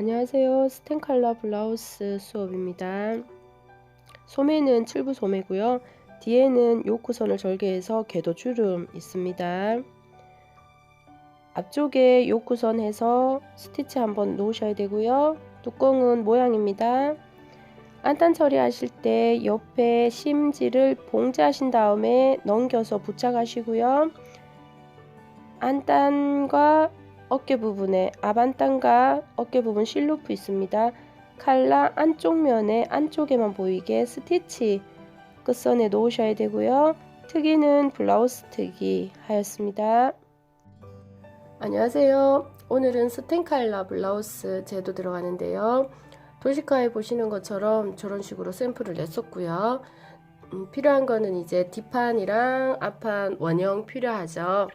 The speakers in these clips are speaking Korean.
안녕하세요. 스텐칼라 블라우스 수업입니다. 소매는 7부 소매고요. 뒤에는 요크선을 절개해서 궤도 주름 있습니다. 앞쪽에 요크선 해서 스티치 한번 놓으셔야 되고요. 뚜껑은 모양입니다. 안단 처리하실 때 옆에 심지를 봉제하신 다음에 넘겨서 부착하시고요. 안단과 어깨 부분에 앞안단과 어깨 부분 실루프 있습니다. 칼라 안쪽 면에 안쪽에만 보이게 스티치 끝선에 놓으셔야 되고요. 특이는 블라우스 특이 하였습니다. 안녕하세요. 오늘은 스텐칼라 블라우스 제도 들어가는데요. 도시카에 보시는 것처럼 저런 식으로 샘플을 냈었고요. 필요한 거는 이제 뒷판이랑 앞판 원형 필요하죠.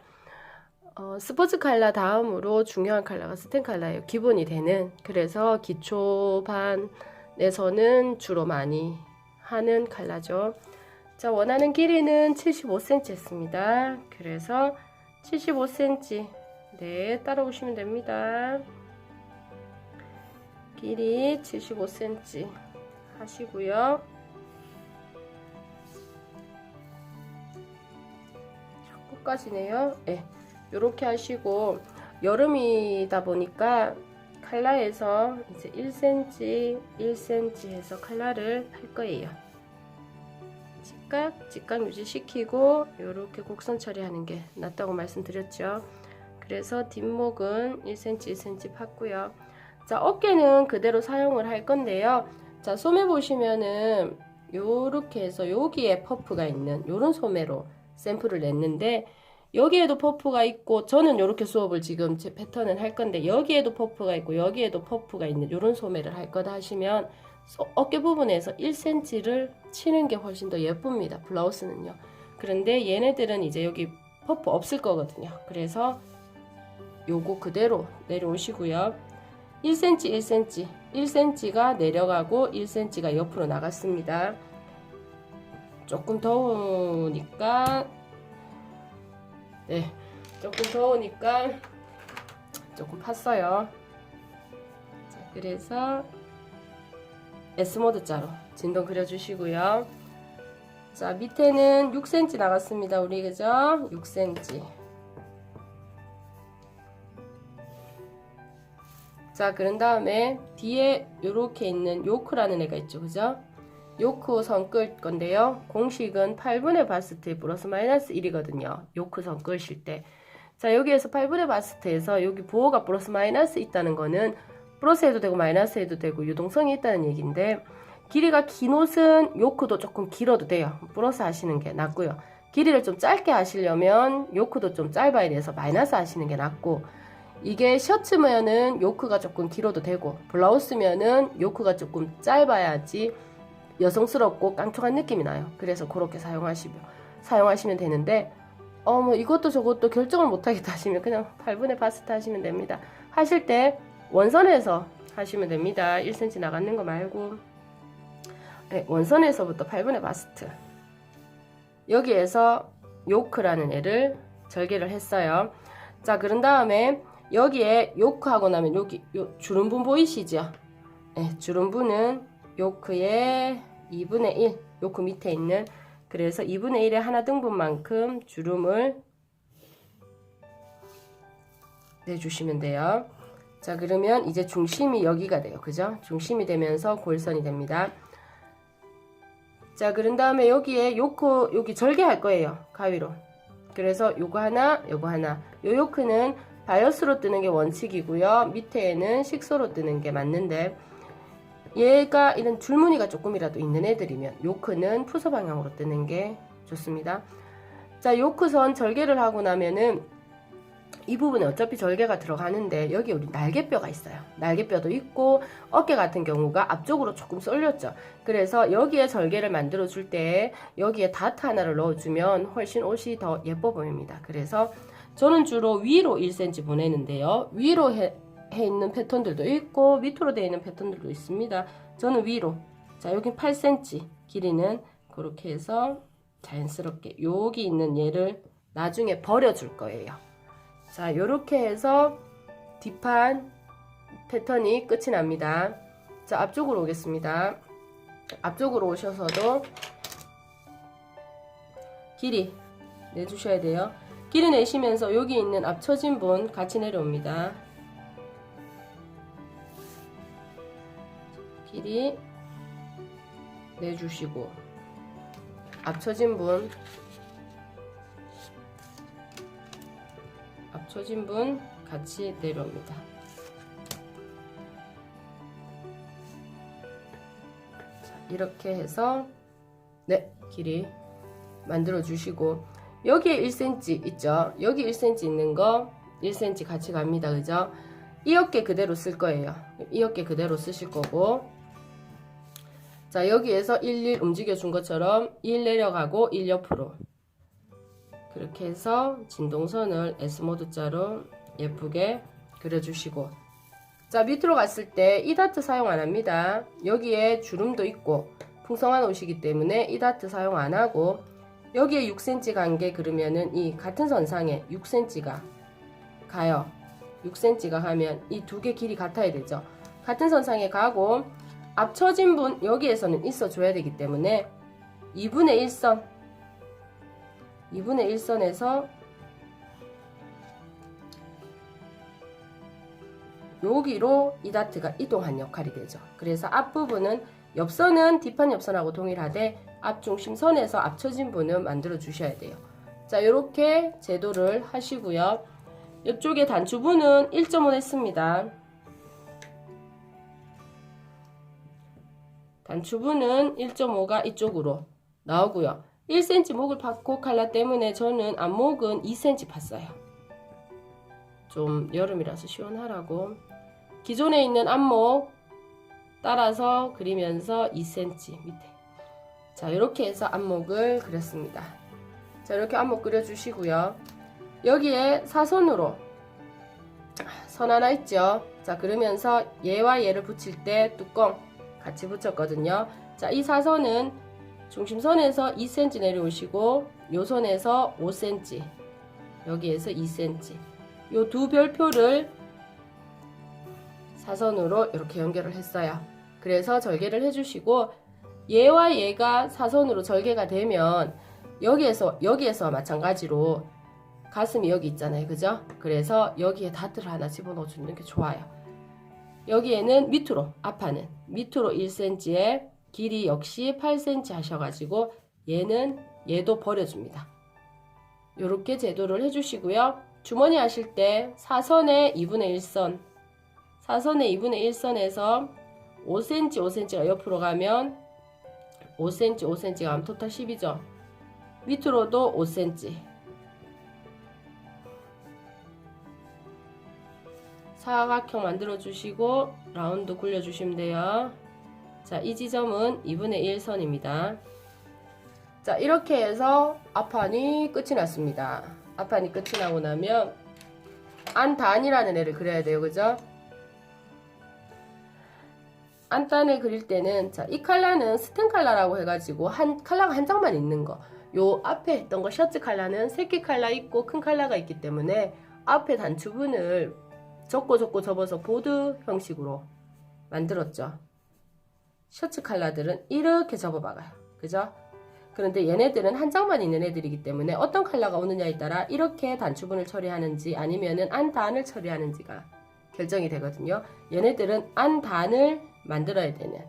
스포츠 칼라 다음으로 중요한 칼라가 스텐 칼라예요. 기본이 되는. 그래서 기초반에서는 주로 많이 하는 칼라죠. 자, 원하는 길이는 75cm 했습니다. 그래서 75cm 네, 따라오시면 됩니다. 길이 75cm 하시고요. 끝까지네요. 네. 이렇게 하시고 여름이다 보니까 칼라에서 이제 1cm 1cm 해서 칼라를 할 거예요. 직각 유지시키고 이렇게 곡선 처리하는 게 낫다고 말씀드렸죠. 그래서 뒷목은 1cm 1cm 팠고요. 자, 어깨는 그대로 사용을 할 건데요. 자, 소매 보시면은 요렇게 해서 여기에 퍼프가 있는 요런 소매로 샘플을 냈는데, 여기에도 퍼프가 있고, 저는 이렇게 수업을 지금 제 패턴은 할 건데 여기에도 퍼프가 있고 여기에도 퍼프가 있는 이런 소매를 할 거다 하시면 어깨 부분에서 1cm를 치는 게 훨씬 더 예쁩니다. 블라우스는요. 그런데 얘네들은 이제 여기 퍼프 없을 거거든요. 그래서 요거 그대로 내려오시고요. 1cm 1cm 1cm가 내려가고 1cm가 옆으로 나갔습니다. 조금 더우니까 조금 팠어요. 자, 그래서 S모드 자로 진동 그려주시고요. 자, 밑에는 6cm 나갔습니다. 우리 그죠? 6cm. 자, 그런 다음에 뒤에 이렇게 있는 요크라는 애가 있죠. 그죠? 요크 선 끌 건데요. 공식은 8분의 바스트에 플러스 마이너스 1이거든요. 요크 선 끌실 때. 자, 여기에서 8분의 바스트에서 여기 부호가 플러스 마이너스 있다는 거는 플러스 해도 되고 마이너스 해도 되고 유동성이 있다는 얘기인데, 길이가 긴 옷은 요크도 조금 길어도 돼요. 플러스 하시는 게 낫고요. 길이를 좀 짧게 하시려면 요크도 좀 짧아야 돼서 마이너스 하시는 게 낫고, 이게 셔츠면은 요크가 조금 길어도 되고 블라우스면은 요크가 조금 짧아야지 여성스럽고 깡총한 느낌이 나요. 그래서 그렇게 사용하시면 되는데, 뭐 이것도 저것도 결정을 못하겠다 하시면 그냥 8분의 바스트 하시면 됩니다. 하실 때 원선에서 하시면 됩니다. 1cm 나가는 거 말고. 네, 원선에서부터 8분의 바스트. 여기에서 요크라는 애를 절개를 했어요. 자, 그런 다음에 여기에 요크하고 나면 여기 요 주름분 보이시죠? 네, 주름분은 요크의 2분의 1, 요크 밑에 있는, 그래서 2분의 1의 하나 등분만큼 주름을 내주시면 돼요. 자, 그러면 이제 중심이 여기가 돼요. 그죠? 중심이 되면서 골선이 됩니다. 자, 그런 다음에 여기에 요크, 여기 절개할 거예요. 가위로. 그래서 요거 하나, 요거 하나. 요 요크는 바이어스로 뜨는 게 원칙이고요. 밑에는 식소로 뜨는 게 맞는데, 얘가 이런 줄무늬가 조금이라도 있는 애들이면 요크는 푸서 방향으로 뜨는 게 좋습니다. 자, 요크선 절개를 하고 나면은 이 부분에 어차피 절개가 들어가는데 여기 우리 날개뼈가 있어요. 날개뼈도 있고 어깨 같은 경우가 앞쪽으로 조금 쏠렸죠. 그래서 여기에 절개를 만들어 줄 때 여기에 다트 하나를 넣어주면 훨씬 옷이 더 예뻐 보입니다. 그래서 저는 주로 위로 1cm 보내는데요. 위로 해 있는 패턴들도 있고 밑으로 되어 있는 패턴들도 있습니다. 저는 위로. 자, 여기 8cm 길이는 그렇게 해서 자연스럽게 여기 있는 얘를 나중에 버려줄 거예요. 자, 요렇게 해서 뒷판 패턴이 끝이 납니다. 자, 앞쪽으로 오겠습니다. 앞쪽으로 오셔서도 길이 내주셔야 돼요. 길이 내시면서 여기 있는 앞처진 분 같이 내려옵니다. 길이 내주시고 앞처진 분 같이 내려옵니다. 자, 이렇게 해서 네, 길이 만들어 주시고 여기에 1cm 있죠? 여기 1cm 있는 거 1cm 같이 갑니다. 그죠? 이 어깨 그대로 쓸 거예요. 이 어깨 그대로 쓰실 거고, 자, 여기에서 1 움직여 준 것처럼 1 내려가고 1 옆으로 그렇게 해서 진동선을 S모드 자로 예쁘게 그려주시고, 자, 밑으로 갔을 때 이 다트 사용 안 합니다. 여기에 주름도 있고 풍성한 옷이기 때문에 이 다트 사용 안 하고, 여기에 6cm 간 게 그러면은 이 같은 선상에 6cm가 가요. 6cm가 가면 이 두 개 길이 같아야 되죠. 같은 선상에 가고, 앞처진 분 여기에서는 있어 줘야 되기 때문에 2분의 1선 2분의 1선에서 여기로 이 다트가 이동한 역할이 되죠. 그래서 앞부분은 옆선은 뒷판 옆선하고 동일하되 앞중심선에서 앞처진 분은 만들어 주셔야 돼요. 자, 이렇게 제도를 하시고요. 이쪽에 단추분은 1.5 했습니다. 단추분은 1.5가 이쪽으로 나오고요. 1cm 목을 팠고 칼라 때문에 저는 앞목은 2cm 팠어요. 좀 여름이라서 시원하라고. 기존에 있는 앞목 따라서 그리면서 2cm 밑에. 자, 이렇게 해서 앞목을 그렸습니다. 자, 이렇게 앞목 그려주시고요. 여기에 사선으로 선 하나 있죠. 자, 그러면서 얘와 얘를 붙일 때 뚜껑 같이 붙였거든요. 자, 이 사선은 중심선에서 2cm 내려오시고 요 선에서 5cm, 여기에서 2cm, 요 두 별표를 사선으로 이렇게 연결을 했어요. 그래서 절개를 해주시고, 얘와 얘가 사선으로 절개가 되면 여기에서 마찬가지로 가슴이 여기 있잖아요. 그죠? 그래서 여기에 다트를 하나 집어넣어 주는 게 좋아요. 여기에는 밑으로, 앞판은 밑으로 1cm에 길이 역시 8cm 하셔가지고 얘도 버려줍니다. 이렇게 제도를 해주시고요. 주머니 하실 때 사선의 2분의 1선, 사선의 2분의 1선에서 5cm, 5cm가 옆으로 가면 5cm, 5cm가 하면 토탈 10이죠. 밑으로도 5cm. 사각형 만들어 주시고 라운드 굴려 주시면 돼요. 자, 이 지점은 2분의 1 선입니다. 자, 이렇게 해서 앞판이 끝이 났습니다. 앞판이 끝이 나고 나면 안단이라는 애를 그려야 돼요. 그죠? 안단을 그릴 때는, 자, 이 컬러는 스텐 컬러라고 해가지고 컬러가 한 장만 있는 거. 요 앞에 했던 거 셔츠 컬러는 새끼 컬러 있고 큰 컬러가 있기 때문에 앞에 단추분을 접고 접어서 보드 형식으로 만들었죠. 셔츠 컬러들은 이렇게 접어 박아요. 그죠? 그런데 얘네들은 한 장만 있는 애들이기 때문에 어떤 컬러가 오느냐에 따라 이렇게 단추분을 처리하는지 아니면은 안단을 처리하는지가 결정이 되거든요. 얘네들은 안단을 만들어야 되는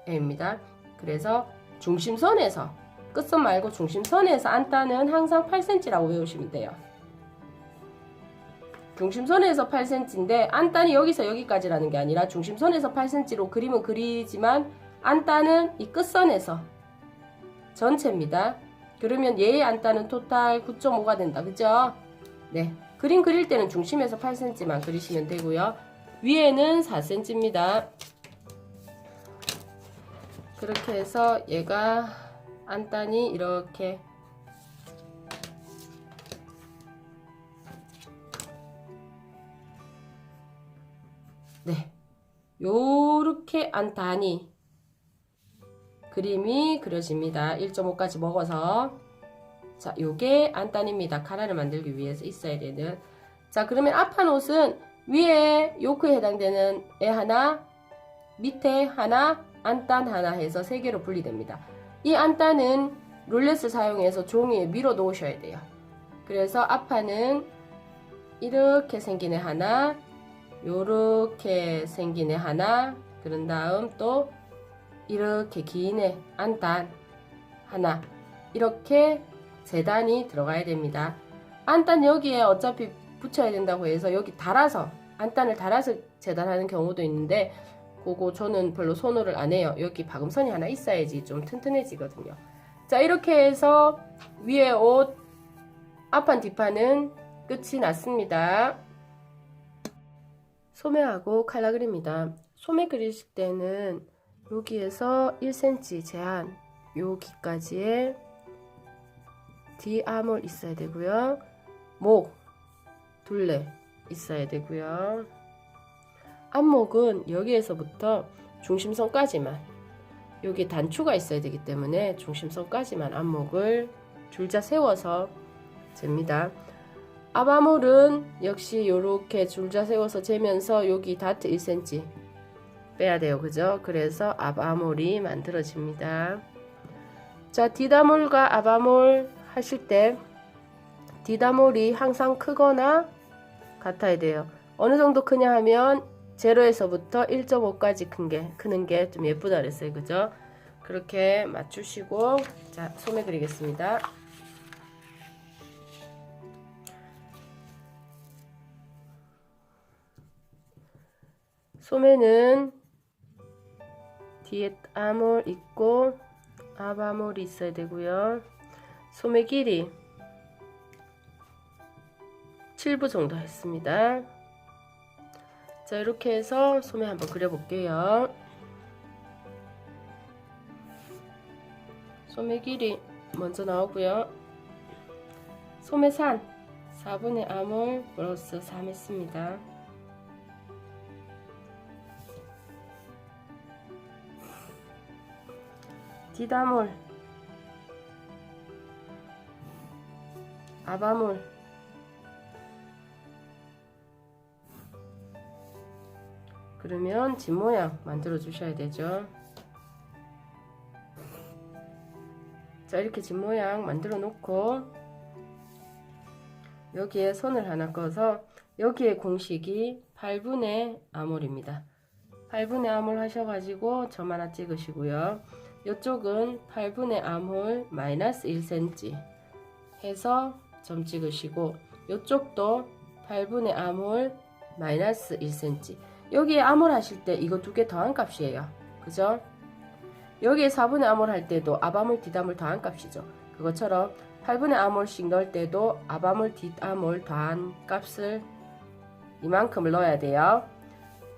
애입니다. 그래서 중심선에서, 끝선 말고 중심선에서 안단은 항상 8cm라고 외우시면 돼요. 중심선에서 8cm인데 안단이 여기서 여기까지라는 게 아니라 중심선에서 8cm로 그림은 그리지만 안단은 이 끝선에서 전체입니다. 그러면 얘의 안단은 토탈 9.5가 된다. 그죠? 네. 그림 그릴 때는 중심에서 8cm만 그리시면 되고요. 위에는 4cm입니다. 그렇게 해서 얘가 안단이 이렇게 네, 요렇게 안단이 그림이 그려집니다. 1.5까지 먹어서. 자, 요게 안단입니다. 카라를 만들기 위해서 있어야 되는. 자, 그러면 앞판 옷은 위에 요크에 해당되는 애 하나, 밑에 하나, 안단 하나 해서 3개로 분리됩니다. 이 안단은 룰렛을 사용해서 종이에 밀어 놓으셔야 돼요. 그래서 앞판은 이렇게 생긴 애 하나, 요렇게 생긴 애 하나, 그런 다음 또 이렇게 긴 애 안단 하나, 이렇게 3단이 들어가야 됩니다. 안단 여기에 어차피 붙여야 된다고 해서 여기 달아서 안단을 달아서 재단하는 경우도 있는데 그거 저는 별로 선호를 안 해요. 여기 박음선이 하나 있어야지 좀 튼튼해지거든요. 자, 이렇게 해서 위에 옷 앞판 뒷판은 끝이 났습니다. 소매하고 칼라 그립니다. 소매 그리실 때는 여기에서 1cm 제한 여기까지의 뒤아몰 있어야 되고요. 목 둘레 있어야 되고요. 앞목은 여기에서부터 중심선까지만, 여기 단추가 있어야 되기 때문에 중심선까지만 앞목을 줄자 세워서 잽니다. 앞아몰은 역시 이렇게 줄자 세워서 재면서 여기 다트 1cm 빼야 돼요. 그죠? 그래서 앞아몰이 만들어집니다. 자, 뒷아몰과 앞아몰 하실 때 뒷아몰이 항상 크거나 같아야 돼요. 어느 정도 크냐 하면 0에서부터 1.5까지 크는 게 좀 예쁘다 그랬어요. 그죠? 그렇게 맞추시고, 자, 소매 그리겠습니다. 소매는 뒤에 아몰 있고 앞아몰이 있어야 되고요. 소매 길이 7부 정도 했습니다. 자, 이렇게 해서 소매 한번 그려볼게요. 소매 길이 먼저 나오고요. 소매산 4분의 아몰 플러스 3 했습니다. 뒷아몰, 앞아몰, 그러면 집 모양 만들어 주셔야 되죠. 자, 이렇게 집 모양 만들어 놓고 여기에 선을 하나 꺼서 여기에 공식이 8분의 아몰입니다. 8분의 아몰 하셔가지고 점 하나 찍으시고요. 이쪽은 8분의 아몰 마이너스 1cm 해서 점 찍으시고, 이쪽도 8분의 아몰 마이너스 1cm. 여기에 아몰 하실 때 이거 2개 더한 값이에요. 그죠? 여기에 4분의 아몰 할 때도 앞아몰 뒷아몰 더한 값이죠. 그것처럼 8분의 아몰씩 넣을 때도 앞아몰 뒷아몰 더한 값을 이만큼을 넣어야 돼요.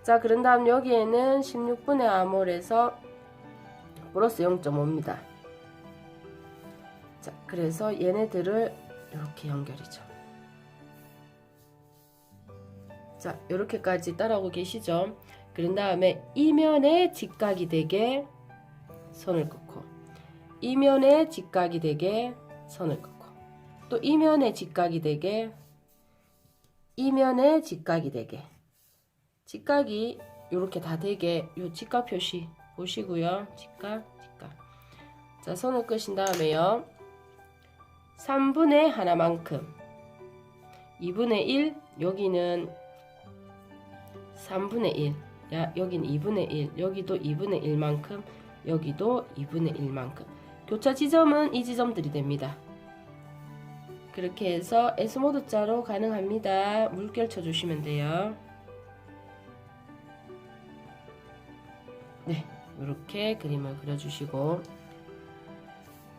자, 그런 다음 여기에는 16분의 아몰에서 플러스 0.5입니다. 자, 그래서 얘네들을 이렇게 연결이죠. 자, 이렇게까지 따라오고 계시죠? 그런 다음에 이면에 직각이 되게 선을 긋고, 이면에 직각이 되게 선을 긋고, 또 이면에 직각이 되게, 이면에 직각이 되게, 직각이 이렇게 다 되게 요 직각 표시 보시고요. 직각. 자, 선을 끄신 다음에요. 3분의 하나만큼 2분의 1, 여기는 3분의 1, 여기는 2분의 1, 여기도 2분의 1만큼, 여기도 2분의 1만큼. 교차 지점은 이 지점들이 됩니다. 그렇게 해서 S모드 자로 가능합니다. 물결 쳐주시면 돼요. 네, 이렇게 그림을 그려주시고,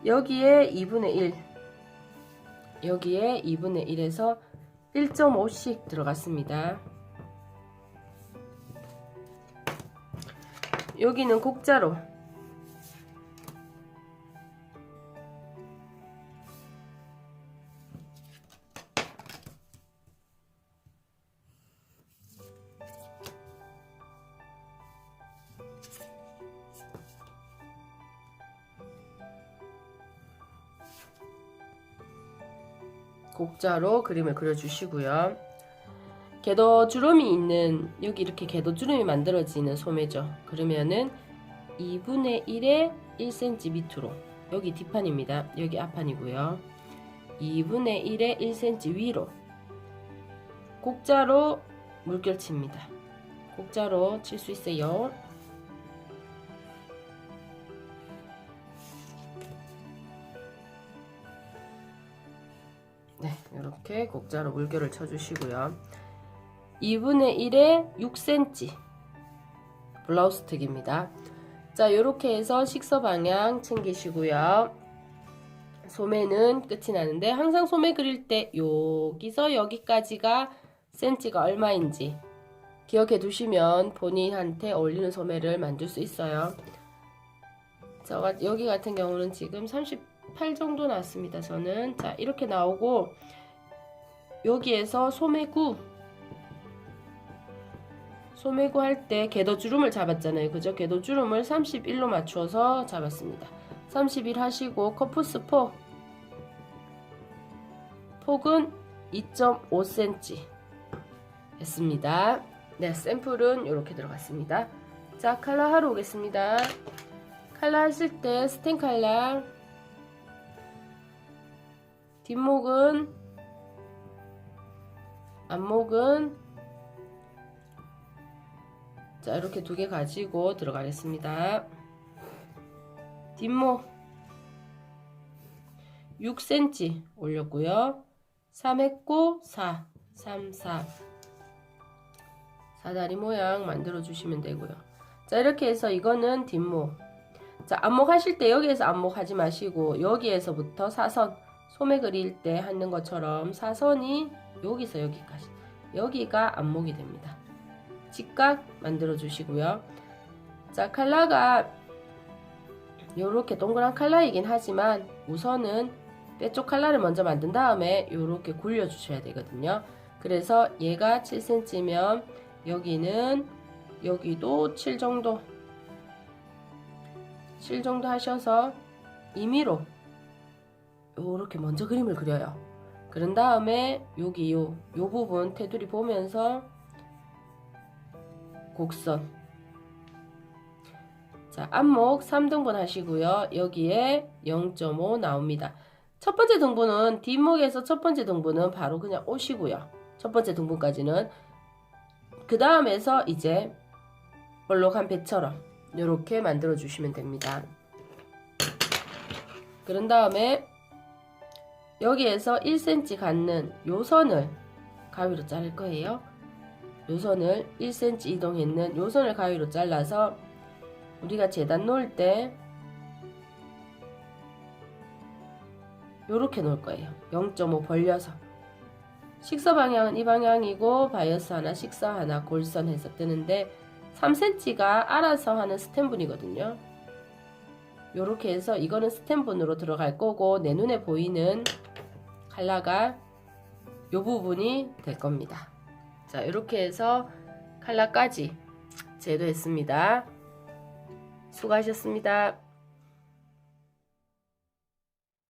여기에 2분의 1, 여기에 2분의 1에서 1.5씩 들어갔습니다. 여기는 곡자로 그림을 그려주시고요. 궤도 주름이 있는, 여기 이렇게 궤도 주름이 만들어지는 소매죠. 그러면은 2분의 1에 1cm 밑으로, 여기 뒷판입니다. 여기 앞판이고요. 2분의 1에 1cm 위로 곡자로 물결 칩니다. 곡자로 칠 수 있어요. 네, 이렇게 곡자로 물결을 쳐주시고요. 2분의 1에 6cm 블라우스 특입니다. 자, 이렇게 해서 식서 방향 챙기시고요. 소매는 끝이 나는데, 항상 소매 그릴 때 여기서 여기까지가 센치가 얼마인지 기억해 두시면 본인한테 어울리는 소매를 만들 수 있어요. 자, 여기 같은 경우는 지금 38 정도 나왔습니다. 저는. 자, 이렇게 나오고, 여기에서 소매구 할 때 궤도주름을 잡았잖아요. 그죠? 궤도주름을 31로 맞춰서 잡았습니다. 31 하시고, 커프스 폭은 2.5cm 했습니다. 네, 샘플은 이렇게 들어갔습니다. 자, 칼라 하러 오겠습니다. 칼라 하실 때 스텐 칼라, 뒷목은, 앞목은, 자, 이렇게 두 개 가지고 들어가겠습니다. 뒷목 6cm 올렸고요. 3했고 4, 3, 4 사다리 모양 만들어 주시면 되고요. 자, 이렇게 해서 이거는 뒷목. 자, 앞목 하실 때 여기에서 앞목 하지 마시고 여기에서부터 사선, 소매 그릴 때 하는 것처럼 사선이 여기서 여기까지, 여기가 앞목이 됩니다. 직각 만들어 주시고요. 자, 칼라가 요렇게 동그란 칼라이긴 하지만 우선은 빼쪽 칼라를 먼저 만든 다음에 요렇게 굴려 주셔야 되거든요. 그래서 얘가 7cm면 여기는, 여기도 7 정도 하셔서 임의로 요렇게 먼저 그림을 그려요. 그런 다음에 여기 요 부분 테두리 보면서 곡선. 자, 앞목 3등분 하시고요. 여기에 0.5 나옵니다. 첫 번째 등분은, 뒷목에서 첫 번째 등분은 바로 그냥 오시고요. 첫 번째 등분까지는. 그 다음에서 이제 볼록한 배처럼 이렇게 만들어 주시면 됩니다. 그런 다음에 여기에서 1cm 갖는 요 선을 가위로 자를 거예요. 요 선을 1cm 이동했는 요 선을 가위로 잘라서 우리가 재단 놓을 때 요렇게 놓을 거예요. 0.5 벌려서. 식서 방향은 이 방향이고 바이어스 하나, 식서 하나, 골선 해서 뜨는데 3cm가 알아서 하는 스텐분이거든요. 요렇게 해서 이거는 스텐분으로 들어갈 거고, 내 눈에 보이는 칼라가 요 부분이 될 겁니다. 자, 이렇게 해서 칼라까지 제도했습니다. 수고하셨습니다.